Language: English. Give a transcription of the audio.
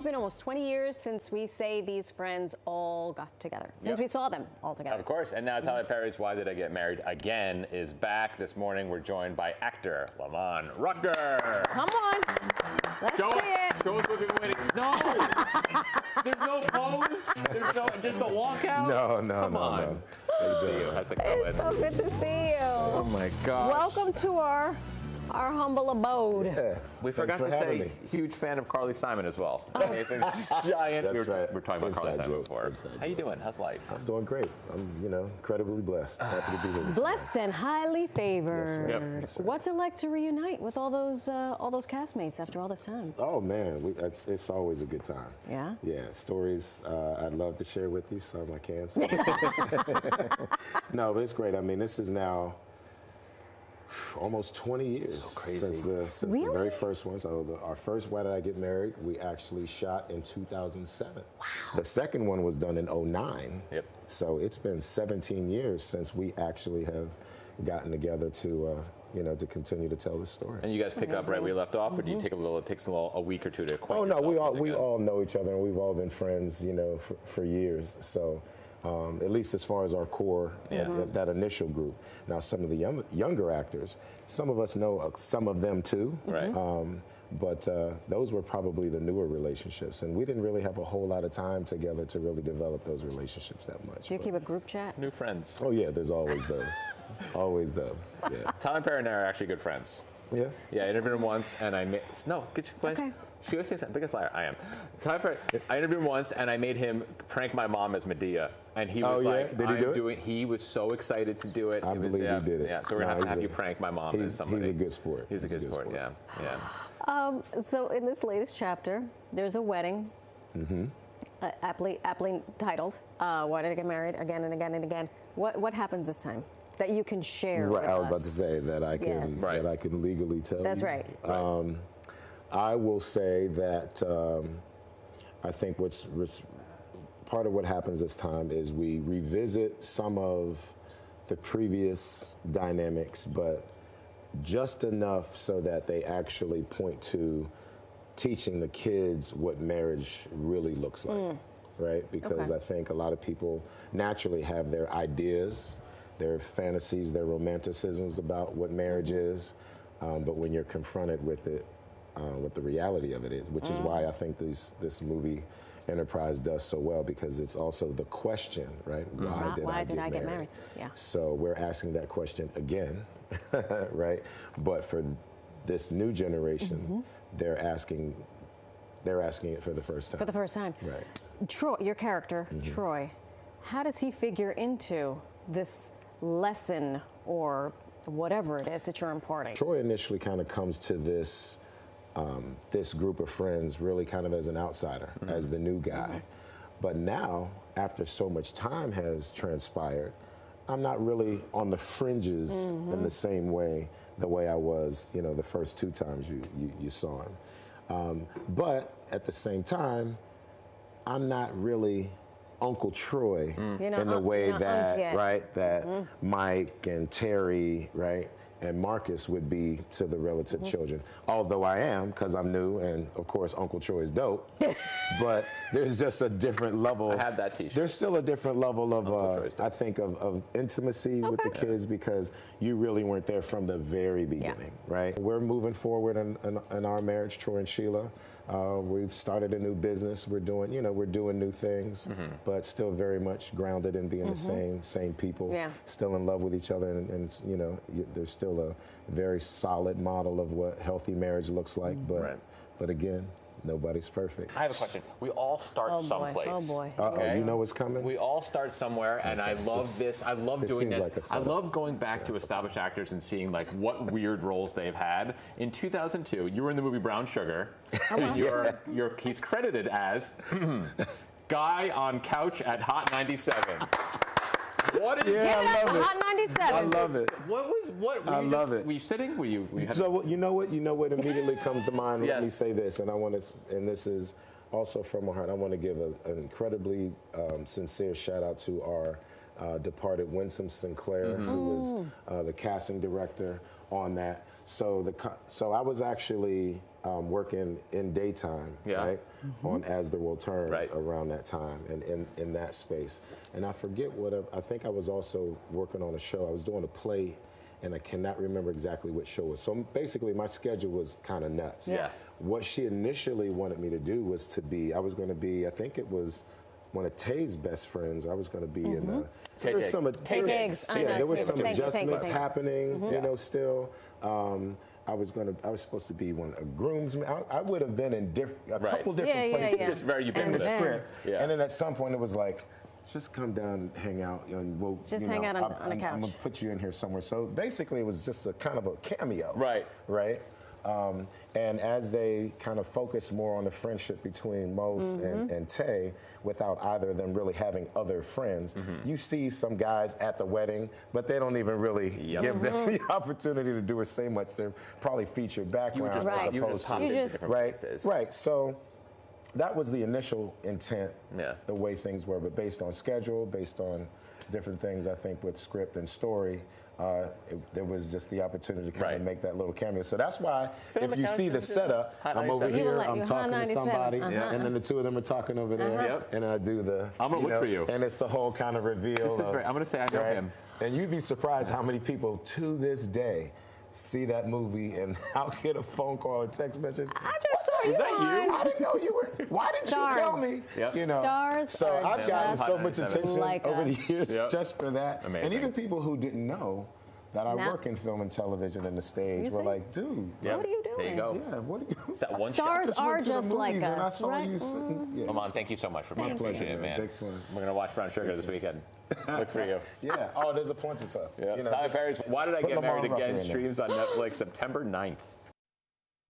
been almost 20 years since we say these friends all got together, since we saw them all together. Of course, and now Tyler Perry's Why Did I Get Married Again is back. This morning we're joined by actor Lamman Rucker. Come on, let's see it. Show us what we've been waiting. No, there's no pose. There's no, just a walkout. No. Come on. See you. How's it going? It's so good to see you. Oh my God. Welcome to our humble abode. Yeah. We forgot to say, huge fan of Carly Simon as well. Amazing, giant. That's right. We were talking about Carly Simon before. Inside How you doing? How's life? I'm doing great. I'm, incredibly blessed. Happy to be here. Blessed and highly favored. Yes, sir. What's it like to reunite with all those castmates after all this time? Oh man, it's always a good time. Yeah. Yeah, stories I'd love to share with you. Some I can't. No, but it's great. I mean, this is now almost 20 years since the very first one. So our first Why Did I Get Married, we actually shot in 2007. Wow. The second one was done in 2009. Yep. So it's been 17 years since we actually have gotten together to to continue to tell the story. And you guys pick up right where you left off, or do you take it takes a week or two to acquaint yourself? Oh no, we yourself all know each other, and we've all been friends, for years. So. At least as far as our core, that initial group. Now, some of the younger actors, some of us know some of them too. Right. But those were probably the newer relationships, and we didn't really have a whole lot of time together to really develop those relationships that much. Do you keep a group chat? New friends. Oh yeah, there's always those. Always those. Yeah. Tyler Perry and I are actually good friends. Yeah. Yeah, I interviewed him once, and Okay. She always says, biggest liar, I am. Tyler Perry, I interviewed him once, and I made him prank my mom as Medea. And he was like, did he do it? He was so excited to do it. I believe he did it. Yeah, so we're going to have you prank my mom as somebody. He's a good sport. He's a good sport, yeah. So in this latest chapter, there's a wedding, aptly titled, Why Did I Get Married Again and Again and Again. What happens this time that you can share with us? I was about to say that I can that I can legally tell That's you. right. I will say that I think what's part of what happens this time is we revisit some of the previous dynamics, but just enough so that they actually point to teaching the kids what marriage really looks like, right? Because I think a lot of people naturally have their ideas, their fantasies, their romanticisms about what marriage is, but when you're confronted with it, what the reality of it is, which is why I think this movie Enterprise does so well, because it's also the question, right? Why did I get married? Yeah. So we're asking that question again, right? But for this new generation, they're asking it for the first time. For the first time. Right. Troy, your character, Troy, how does he figure into this lesson or whatever it is that you're imparting? Troy initially kind of comes to this group of friends really kind of as an outsider, as the new guy. But now, after so much time has transpired, I'm not really on the fringes in the same way, the way I was, the first two times you saw him. But at the same time, I'm not really Uncle Troy in the way that Mike and Terry, right, and Marcus would be to the relative children. Although I am, because I'm new, and of course Uncle Troy is dope, but there's just a different level. I have that t-shirt. There's still a different level of, I think, of intimacy with the kids, because you really weren't there from the very beginning, right? We're moving forward in our marriage, Troy and Sheila. We've started a new business. We're doing, we're doing new things, but still very much grounded in being the same people. Yeah. Still in love with each other, and there's still a very solid model of what healthy marriage looks like. But again, nobody's perfect. I have a question. We all start someplace. Oh boy. You know what's coming? We all start somewhere, and I love this. I love doing this. Like I love going back to established actors and seeing like what weird roles they've had. In 2002, you were in the movie Brown Sugar. He's credited as guy on couch at Hot 97. What is I love it. Hot 97. I love it. I love it. Were you sitting? Were you So you know what immediately comes to mind? Let me say this, and and this is also from my heart. I want to give an incredibly sincere shout out to our departed Winsome Sinclair, who was the casting director on that. So I was actually working in daytime, right, on As the World Turns around that time, and in that space. And I forget I think I was also working on a show. I was doing a play, and I cannot remember exactly which show it was. So basically, my schedule was kind of nuts. Yeah. What she initially wanted me to do was I was going to be, I think it was one of Tay's best friends. I was going to be in the. Tay Diggs. Yeah, there was some adjustments happening, you know, still. I was supposed to be a groomsman. I would have been in a couple different places. Just very ubiquitous. In the script. Yeah. And then at some point it was like, just come down and hang out. And we'll, hang out on the couch. I'm going to put you in here somewhere. So basically it was just a kind of a cameo. Right. Right? And as they kind of focus more on the friendship between Mos and Tay, without either of them really having other friends, you see some guys at the wedding, but they don't even really give them the opportunity to do or say much. They're probably featured background as opposed to right. So that was the initial intent, the way things were, but based on schedule, based on different things, I think with script and story. There was just the opportunity to kind of make that little cameo. So that's why if you see the setup, I'm over here, I'm talking to somebody, and then the two of them are talking over there, and I do I'm going to look for you. And it's the whole kind of reveal. I'm going to say I know him. And you'd be surprised how many people to this day see that movie and I'll get a phone call or text message. I just saw you. Was that you? I didn't know you were. Why didn't you tell me? You know. Stars. So I've gotten so much attention over the years just for that. Amazing. And even people who didn't know that I work in film and television and the stage were like, dude, what are you doing? There you go. Yeah, what are you It's that one Stars shot. are just like us, and I saw right? you sitting. Lamman, thank you so much for being here. Pleasure, man. Big fun. We're going to watch Brown Sugar this weekend. Look for you. Yeah. Oh, there's a bunch of stuff. Yeah. You know, Tyler Perry's Why Did I Get Lamman Married Rucker Again in there. streams on Netflix September 9th.